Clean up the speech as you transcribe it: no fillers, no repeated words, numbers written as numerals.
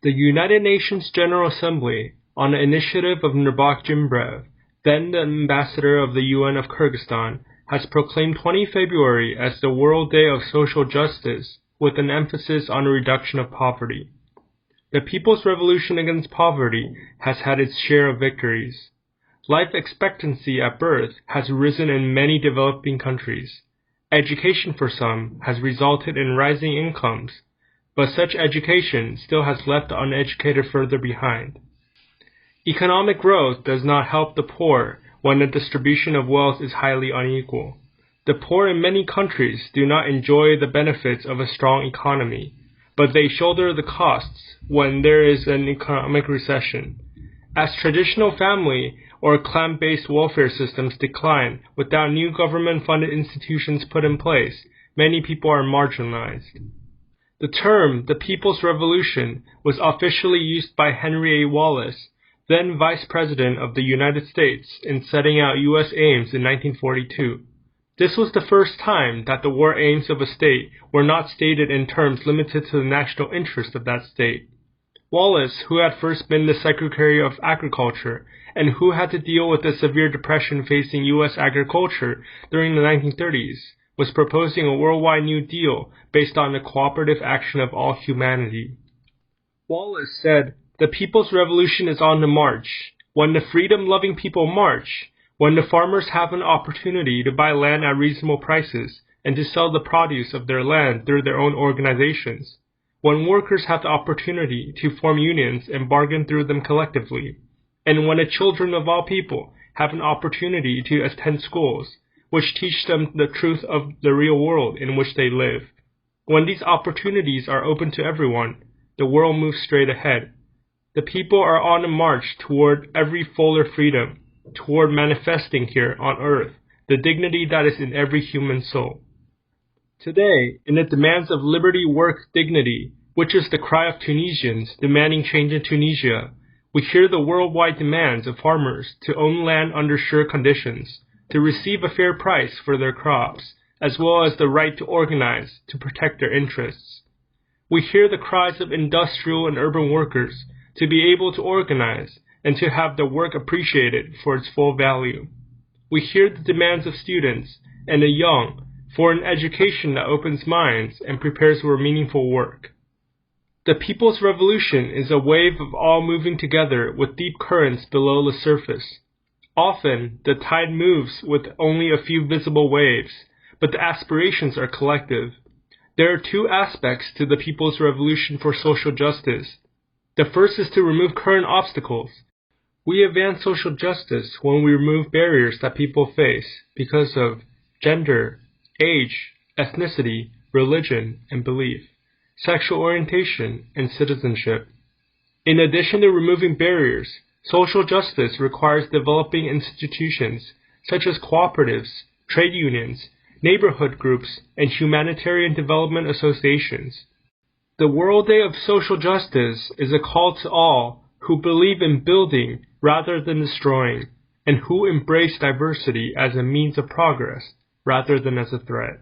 The United Nations General Assembly, on the initiative of Nurbak, then the ambassador of the UN of Kyrgyzstan, has proclaimed 20 February as the World Day of Social Justice, with an emphasis on the reduction of poverty. The People's Revolution Against Poverty has had its share of victories. Life expectancy at birth has risen in many developing countries. Education for some has resulted in rising incomes, but such education still has left the uneducated further behind. Economic growth does not help the poor when the distribution of wealth is highly unequal. The poor in many countries do not enjoy the benefits of a strong economy, but they shoulder the costs when there is an economic recession. As traditional family or clan-based welfare systems decline without new government-funded institutions put in place, many people are marginalized. The term, the People's Revolution, was officially used by Henry A. Wallace, then Vice President of the United States, in setting out U.S. aims in 1942. This was the first time that the war aims of a state were not stated in terms limited to the national interest of that state. Wallace, who had first been the Secretary of Agriculture, and who had to deal with the severe depression facing U.S. agriculture during the 1930s, was proposing a worldwide New Deal based on the cooperative action of all humanity. Wallace said, "The People's Revolution is on the march. When the freedom-loving people march, when the farmers have an opportunity to buy land at reasonable prices and to sell the produce of their land through their own organizations, when workers have the opportunity to form unions and bargain through them collectively, and when the children of all people have an opportunity to attend schools, which teach them the truth of the real world in which they live. When these opportunities are open to everyone, the world moves straight ahead. The people are on a march toward every fuller freedom, toward manifesting here on earth the dignity that is in every human soul." Today, in the demands of liberty, work, dignity, which is the cry of Tunisians demanding change in Tunisia, we hear the worldwide demands of farmers to own land under sure conditions, to receive a fair price for their crops, as well as the right to organize to protect their interests. We hear the cries of industrial and urban workers to be able to organize and to have their work appreciated for its full value. We hear the demands of students and the young for an education that opens minds and prepares for meaningful work. The People's Revolution is a wave of all moving together with deep currents below the surface. Often, the tide moves with only a few visible waves, but the aspirations are collective. There are two aspects to the People's Revolution for social justice. The first is to remove current obstacles. We advance social justice when we remove barriers that people face because of gender, age, ethnicity, religion, and belief, sexual orientation, and citizenship. In addition to removing barriers, social justice requires developing institutions such as cooperatives, trade unions, neighborhood groups, and humanitarian development associations. The World Day of Social Justice is a call to all who believe in building rather than destroying, and who embrace diversity as a means of progress rather than as a threat.